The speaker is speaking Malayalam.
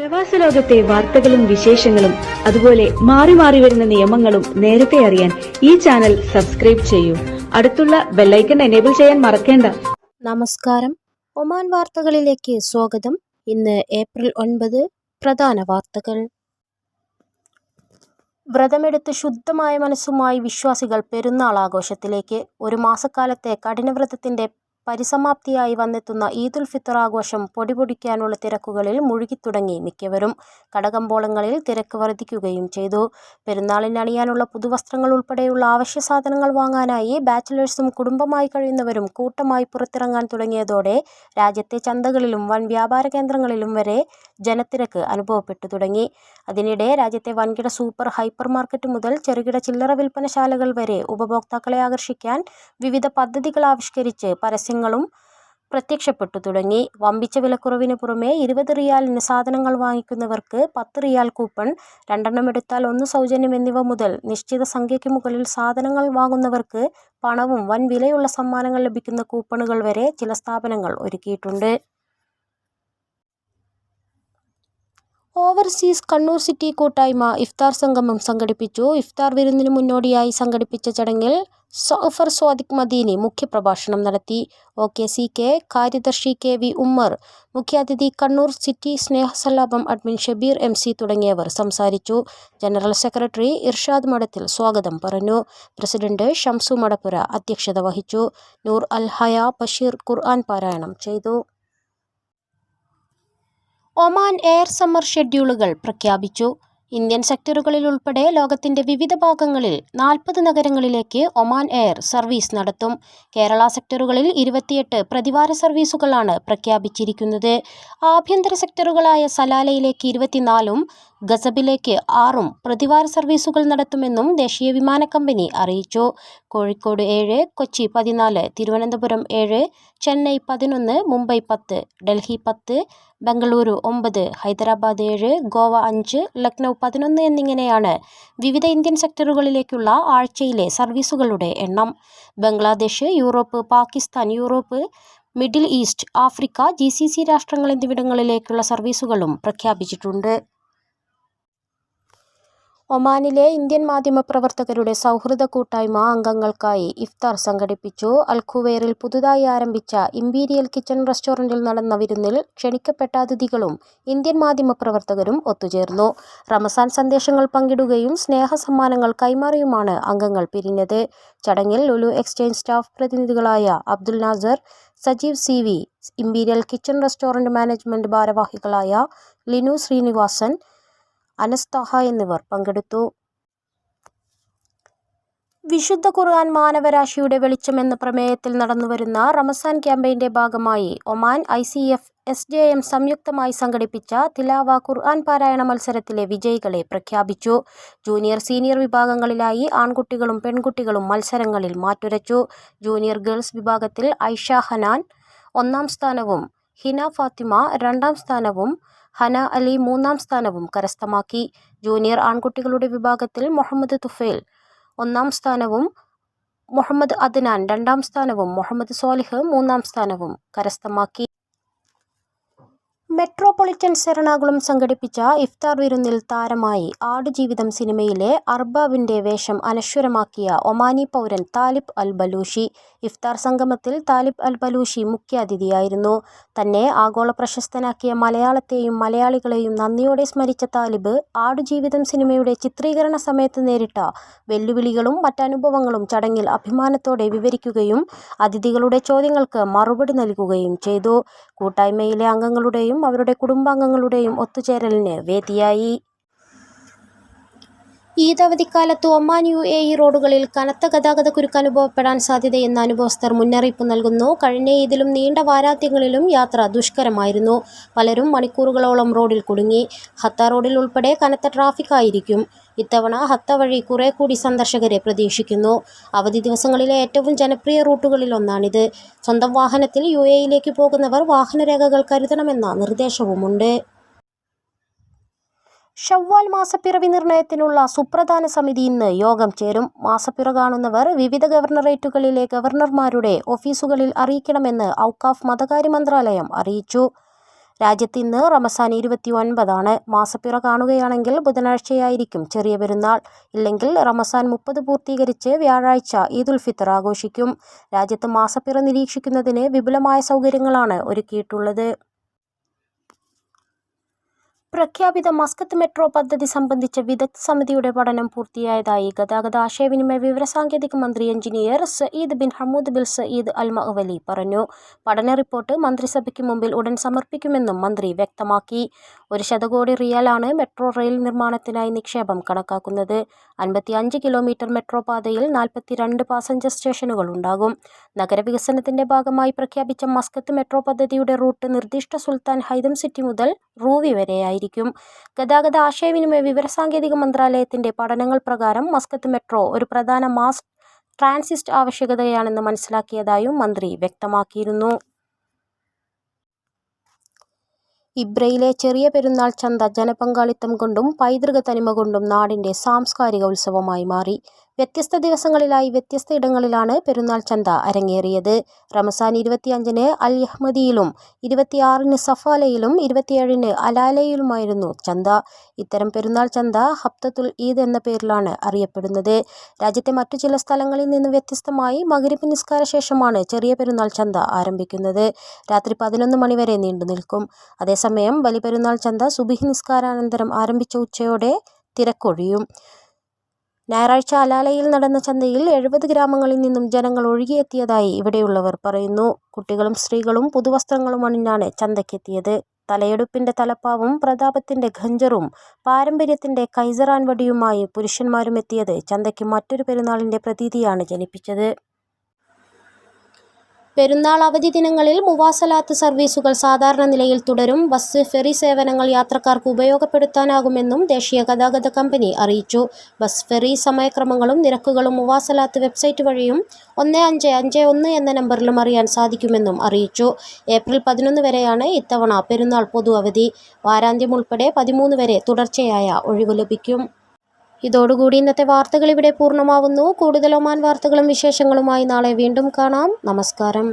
പ്രവാസ ലോകത്തെ വാർത്തകളും വിശേഷങ്ങളും അതുപോലെ മാറി മാറി വരുന്ന നിയമങ്ങളും നേരത്തെ അറിയാൻ ഈ ചാനൽ സബ്സ്ക്രൈബ് ചെയ്യൂ. അടുത്തുള്ള ബെല്ലൈക്കൺ എനേബിൾ ചെയ്യാൻ മറക്കേണ്ട. നമസ്കാരം. ഒമാൻ വാർത്തകളിലേക്ക് സ്വാഗതം. ഇന്ന് ഏപ്രിൽ 9. പ്രധാന വാർത്തകൾ. വ്രതമെടുത്ത് ശുദ്ധമായ മനസ്സുമായി വിശ്വാസികൾ പെരുന്നാൾ ആഘോഷത്തിലേക്ക്. ഒരു മാസക്കാലത്തെ കഠിനവ്രതത്തിന്റെ പരിസമാപ്തിയായി വന്നെത്തുന്ന ഈദുൽ ഫിത്തർ ആഘോഷം പൊടിപൊടിക്കാനുള്ള തിരക്കുകളിൽ മുഴുകിത്തുടങ്ങി മിക്കവരും. കടകമ്പോളങ്ങളിൽ തിരക്ക് വർദ്ധിക്കുകയും ചെയ്തു. പെരുന്നാളിന് അണിയാനുള്ള പുതുവസ്ത്രങ്ങൾ ഉൾപ്പെടെയുള്ള അവശ്യ സാധനങ്ങൾ വാങ്ങാനായി ബാച്ചിലേഴ്സും കുടുംബമായി കഴിയുന്നവരും കൂട്ടമായി പുറത്തിറങ്ങാൻ തുടങ്ങിയതോടെ രാജ്യത്തെ ചന്തകളിലും വൻ വ്യാപാര കേന്ദ്രങ്ങളിലും വരെ ജനത്തിരക്ക് അനുഭവപ്പെട്ടു തുടങ്ങി. അതിനിടെ രാജ്യത്തെ വൻകിട സൂപ്പർ ഹൈപ്പർ മാർക്കറ്റ് മുതൽ ചെറുകിട ചില്ലറ വിൽപ്പനശാലകൾ വരെ ഉപഭോക്താക്കളെ ആകർഷിക്കാൻ വിവിധ പദ്ധതികൾ ആവിഷ്കരിച്ച് പരസ്യങ്ങളും പ്രത്യക്ഷപ്പെട്ടു തുടങ്ങി. വമ്പിച്ച വിലക്കുറവിന് പുറമെ 20 റിയാലിന് സാധനങ്ങൾ വാങ്ങിക്കുന്നവർക്ക് 10 റിയാൽ കൂപ്പൺ, 2 എടുത്താൽ 1 സൗജന്യം എന്നിവ മുതൽ നിശ്ചിത സംഖ്യയ്ക്ക് മുകളിൽ സാധനങ്ങൾ വാങ്ങുന്നവർക്ക് പണവും വൻ വിലയുള്ള സമ്മാനങ്ങൾ ലഭിക്കുന്ന കൂപ്പണുകൾ വരെ ചില സ്ഥാപനങ്ങൾ ഒരുക്കിയിട്ടുണ്ട്. ഓവർസീസ് കണ്ണൂർ സിറ്റി കൂട്ടായ്മ ഇഫ്താർ സംഗമം സംഘടിപ്പിച്ചു. ഇഫ്താർ വിരുന്നിന് മുന്നോടിയായി സംഘടിപ്പിച്ച ചടങ്ങിൽ സഅഫർ സ്വാദിഖ് മദീനി മുഖ്യപ്രഭാഷണം നടത്തി. OKCK കാര്യദർശി KV ഉമ്മർ, മുഖ്യാതിഥി Kannur city Snehasallapam admin Shabeer MC തുടങ്ങിയവർ സംസാരിച്ചു. ജനറൽ സെക്രട്ടറി ഇർഷാദ് മഠത്തിൽ സ്വാഗതം പറഞ്ഞു. പ്രസിഡന്റ് ഷംസു മടപ്പുര അധ്യക്ഷത വഹിച്ചു. നൂർ അൽ ഹയ ബഷീർ ഖുർആൻ പാരായണം ചെയ്തു. ഒമാൻ എയർ സമ്മർ ഷെഡ്യൂളുകൾ പ്രഖ്യാപിച്ചു. ഇന്ത്യൻ സെക്ടറുകളിൽ ഉൾപ്പെടെ ലോകത്തിന്റെ വിവിധ ഭാഗങ്ങളിൽ 40 നഗരങ്ങളിലേക്ക് ഒമാൻ എയർ സർവീസ് നടത്തും. കേരള സെക്ടറുകളിൽ 28 പ്രതിവാര സർവീസുകളാണ് പ്രഖ്യാപിച്ചിരിക്കുന്നത്. ആഭ്യന്തര സെക്ടറുകളായ സലാലയിലേക്ക് 24 ഗസബിലേക്ക് 6 പ്രതിവാര സർവീസുകൾ നടത്തുമെന്നും ദേശീയ വിമാന കമ്പനി അറിയിച്ചു. കോഴിക്കോട് 7, കൊച്ചി 14, തിരുവനന്തപുരം 7, ചെന്നൈ 11, മുംബൈ 10, ഡൽഹി 10, ബംഗളൂരു 9, ഹൈദരാബാദ് 7, ഗോവ 5, ലക്നൗ 11 എന്നിങ്ങനെയാണ് വിവിധ ഇന്ത്യൻ സെക്ടറുകളിലേക്കുള്ള ആഴ്ചയിലെ സർവീസുകളുടെ എണ്ണം. Bangladesh, Europe, Pakistan, Europe, middle east, Africa, GCC രാഷ്ട്രങ്ങൾ എന്നിവിടങ്ങളിലേക്കുള്ള സർവീസുകളും പ്രഖ്യാപിച്ചിട്ടുണ്ട്. ഒമാനിലെ ഇന്ത്യൻ മാധ്യമപ്രവർത്തകരുടെ സൗഹൃദ കൂട്ടായ്മ അംഗങ്ങൾക്കായി ഇഫ്താർ സംഘടിപ്പിച്ചു. അൽഖുവൈറിൽ പുതുതായി ആരംഭിച്ച ഇംപീരിയൽ കിച്ചൺ റെസ്റ്റോറന്റിൽ നടന്ന വിരുന്നിൽ ക്ഷണിക്കപ്പെട്ട അതിഥികളും ഇന്ത്യൻ മാധ്യമപ്രവർത്തകരും ഒത്തുചേർന്നു. റമസാൻ സന്ദേശങ്ങൾ പങ്കിടുകയും സ്നേഹ സമ്മാനങ്ങൾ കൈമാറിയുമാണ് അംഗങ്ങൾ പിരിഞ്ഞത്. ചടങ്ങിൽ ലുലു എക്സ്ചേഞ്ച് സ്റ്റാഫ് പ്രതിനിധികളായ Abdul Nasser, Sajeev CV, imperial kitchen restaurant management ഭാരവാഹികളായ ലിനു ശ്രീനിവാസൻ, അനസ്താഹ എന്നിവർ പങ്കെടുത്തു. വിശുദ്ധ ഖുർആൻ മാനവരാശിയുടെ വെളിച്ചം എന്ന പ്രമേയത്തിൽ നടന്നുവരുന്ന റമസാൻ ക്യാമ്പയിന്റെ ഭാഗമായി ഒമാൻ ICF SJM സംയുക്തമായി സംഘടിപ്പിച്ച തിലാവ ഖുർആൻ പാരായണ മത്സരത്തിലെ വിജയികളെ പ്രഖ്യാപിച്ചു. ജൂനിയർ സീനിയർ വിഭാഗങ്ങളിലായി ആൺകുട്ടികളും പെൺകുട്ടികളും മത്സരങ്ങളിൽ മാറ്റുരച്ചു. ജൂനിയർ ഗേൾസ് വിഭാഗത്തിൽ ഐഷ ഹനാൻ 1ാം സ്ഥാനവും ഹിന ഫാത്തിമ 2ാം സ്ഥാനവും ഹന അലി 3ാം സ്ഥാനവും കരസ്ഥമാക്കി. ജൂനിയർ ആൺകുട്ടികളുടെ വിഭാഗത്തിൽ മുഹമ്മദ് തുഫേൽ 1ാം സ്ഥാനവും മുഹമ്മദ് അദ്നാൻ 2ാം സ്ഥാനവും മുഹമ്മദ് സോലിഹ് 3ാം സ്ഥാനവും കരസ്ഥമാക്കി. മെട്രോപൊളിറ്റൻ എറണാകുളം സംഘടിപ്പിച്ച ഇഫ്താർ വിരുന്നിൽ താരമായി ആടുജീവിതം സിനിമയിലെ അർബാബിന്റെ വേഷം അനശ്വരമാക്കിയ ഒമാനി പൗരൻ താലിബ് അൽ ബലൂഷി. ഇഫ്താർ സംഗമത്തിൽ താലിബ് അൽ ബലൂഷി മുഖ്യാതിഥിയായിരുന്നു. തന്നെ ആഗോള പ്രശസ്തനാക്കിയ മലയാളത്തെയും മലയാളികളെയും നന്ദിയോടെ സ്മരിച്ച താലിബ് ആടുജീവിതം സിനിമയുടെ ചിത്രീകരണ സമയത്ത് നേരിട്ട വെല്ലുവിളികളും മറ്റനുഭവങ്ങളും ചടങ്ങിൽ അഭിമാനത്തോടെ വിവരിക്കുകയും അതിഥികളുടെ ചോദ്യങ്ങൾക്ക് മറുപടി നൽകുകയും ചെയ്തു. കൂട്ടായ്മയിലെ അംഗങ്ങളുടെയും അവരുടെ കുടുംബാംഗങ്ങളുടെയും ഒത്തുചേരലിന് വേദിയായി. ഈദ് അവധിക്കാലത്ത് ഒമാൻ UAE റോഡുകളിൽ കനത്ത ഗതാഗതക്കുരുക്ക് അനുഭവപ്പെടാൻ സാധ്യതയെന്ന് അനുഭവസ്ഥർ മുന്നറിയിപ്പ് നൽകുന്നു. കഴിഞ്ഞ ഈദിലും നീണ്ട വാരാന്ത്യങ്ങളിലും യാത്ര ദുഷ്കരമായിരുന്നു. പലരും മണിക്കൂറുകളോളം റോഡിൽ കുടുങ്ങി. ഹത്ത റോഡിൽ ഉൾപ്പെടെ കനത്ത ട്രാഫിക് ആയിരിക്കും. ഇത്തവണ ഹത്ത വഴി കുറെ കൂടി സന്ദർശകരെ പ്രതീക്ഷിക്കുന്നു. അവധി ദിവസങ്ങളിലെ ഏറ്റവും ജനപ്രിയ റൂട്ടുകളിൽ ഒന്നാണിത്. സ്വന്തം വാഹനത്തിൽ UAEയിലേക്ക് പോകുന്നവർ വാഹനരേഖകൾ കരുതണമെന്ന നിർദ്ദേശവുമുണ്ട്. ഷവ്വാൽ മാസപ്പിറവി നിർണയത്തിനുള്ള സുപ്രധാന സമിതി ഇന്ന് യോഗം ചേരും. മാസപ്പിറ കാണുന്നവർ വിവിധ ഗവർണറേറ്റുകളിലെ ഗവർണർമാരുടെ ഓഫീസുകളിൽ അറിയിക്കണമെന്ന് ഔക്കാഫ് മതകാര്യ മന്ത്രാലയം അറിയിച്ചു. രാജ്യത്ത് ഇന്ന് റമസാൻ 29 മാസപ്പിറ കാണുകയാണെങ്കിൽ ബുധനാഴ്ചയായിരിക്കും ചെറിയ പെരുന്നാൾ. ഇല്ലെങ്കിൽ റമസാൻ 30 പൂർത്തീകരിച്ച് വ്യാഴാഴ്ച ഈദുൽ ഫിത്തർ ആഘോഷിക്കും. രാജ്യത്ത് മാസപ്പിറ നിരീക്ഷിക്കുന്നതിന് വിപുലമായ സൗകര്യങ്ങളാണ് ഒരുക്കിയിട്ടുള്ളത്. പ്രഖ്യാപിത മസ്കത്ത് മെട്രോ പദ്ധതി സംബന്ധിച്ച വിദഗ്ധ സമിതിയുടെ പഠനം പൂർത്തിയായതായി ഗതാഗത ആശയവിനിമയ വിവരസാങ്കേതിക മന്ത്രി engineer Saeed bin Hamood bin Saeed Al Mawali പറഞ്ഞു. പഠന റിപ്പോർട്ട് മന്ത്രിസഭയ്ക്ക് മുമ്പിൽ ഉടൻ സമർപ്പിക്കുമെന്നും മന്ത്രി വ്യക്തമാക്കി. 100 കോടി റിയാലാണ് മെട്രോ റെയിൽ നിർമ്മാണത്തിനായി നിക്ഷേപം കണക്കാക്കുന്നത്. 55 കിലോമീറ്റർ മെട്രോ പാതയിൽ 42 പാസഞ്ചർ സ്റ്റേഷനുകൾ ഉണ്ടാകും. നഗരവികസനത്തിന്റെ ഭാഗമായി പ്രഖ്യാപിച്ച മസ്കത്ത് മെട്രോ പദ്ധതിയുടെ റൂട്ട് നിർദ്ദിഷ്ട സുൽത്താൻ ഹൈതം സിറ്റി മുതൽ റൂവി വരെയായിരിക്കും. ഗതാഗത ആശയവിനിമയ വിവരസാങ്കേതിക മന്ത്രാലയത്തിന്റെ പഠനങ്ങൾ പ്രകാരം മസ്കത്ത് മെട്രോ ഒരു പ്രധാന മാസ് ട്രാൻസിറ്റ് ആവശ്യകതയാണെന്ന് മനസ്സിലാക്കിയതായും മന്ത്രി വ്യക്തമാക്കിയിരുന്നു. ഇബ്രയിലെ ചെറിയ പെരുന്നാൾ ചന്ത ജനപങ്കാളിത്തം കൊണ്ടും പൈതൃക തനിമ കൊണ്ടും നാടിന്റെ സാംസ്കാരിക ഉത്സവമായി മാറി. വ്യത്യസ്ത ദിവസങ്ങളിലായി വ്യത്യസ്ത ഇടങ്ങളിലാണ് പെരുന്നാൾ ചന്ത അരങ്ങേറിയത്. റമസാൻ 25-ന് അൽ യഹ്മദിയിലും 26-ന് സഫാലയിലും 27-ന് അലാലയിലുമായിരുന്നു ചന്ത. ഇത്തരം പെരുന്നാൾ ചന്ത ഹബ്തത്തുൽ ഈദ് എന്ന പേരിലാണ് അറിയപ്പെടുന്നത്. രാജ്യത്തെ മറ്റു ചില സ്ഥലങ്ങളിൽ നിന്ന് വ്യത്യസ്തമായി മഗ്‌രിബ് നിസ്കാര ശേഷമാണ് ചെറിയ പെരുന്നാൾ ചന്ത ആരംഭിക്കുന്നത്. രാത്രി 11 മണി വരെ നീണ്ടു നിൽക്കും. അതേസമയം ബലിപെരുന്നാൾ ചന്ത സുബ്ഹി നിസ്കാരാനന്തരം ആരംഭിച്ച ഉച്ചയോടെ തിരക്കൊഴിയും. ഞായറാഴ്ച അലാലയിൽ നടന്ന ചന്തയിൽ 70 ഗ്രാമങ്ങളിൽ നിന്നും ജനങ്ങൾ ഒഴുകിയെത്തിയതായി ഇവിടെയുള്ളവർ പറയുന്നു. കുട്ടികളും സ്ത്രീകളും പുതുവസ്ത്രങ്ങളും അണിഞ്ഞാണ് ചന്തയ്ക്കെത്തിയത്. തലയെടുപ്പിന്റെ തലപ്പാവും പ്രതാപത്തിന്റെ ഖഞ്ചറും പാരമ്പര്യത്തിന്റെ കൈസറാൻ വടിയുമായി പുരുഷന്മാരും എത്തിയത് ചന്തയ്ക്ക് മറ്റൊരു പെരുന്നാളിന്റെ പ്രതീതിയാണ് ജനിപ്പിച്ചത്. പെരുന്നാൾ അവധി ദിനങ്ങളിൽ മുവാസലാത്ത് സർവീസുകൾ സാധാരണ നിലയിൽ തുടരും. ബസ്, ഫെറി സേവനങ്ങൾ യാത്രക്കാർക്ക് ഉപയോഗപ്പെടുത്താനാകുമെന്നും ദേശീയ ഗതാഗത കമ്പനി അറിയിച്ചു. ബസ്, ഫെറി സമയക്രമങ്ങളും നിരക്കുകളും മുവാസലാത്ത് വെബ്സൈറ്റ് വഴിയും 1551 എന്ന നമ്പറിലും അറിയാൻ സാധിക്കുമെന്നും അറിയിച്ചു. ഏപ്രിൽ 11 വരെയാണ് ഇത്തവണ പെരുന്നാൾ പൊതു അവധി. വാരാന്ത്യം ഉൾപ്പെടെ 13 വരെ തുടർച്ചയായ ഒഴിവ് ലഭിക്കും. ഇതോടുകൂടി ഇന്നത്തെ വാർത്തകൾ ഇവിടെ പൂർണ്ണമാവുന്നു. കൂടുതൽ ഒമാൻ വാർത്തകളും വിശേഷങ്ങളുമായി നാളെ വീണ്ടും കാണാം. നമസ്കാരം.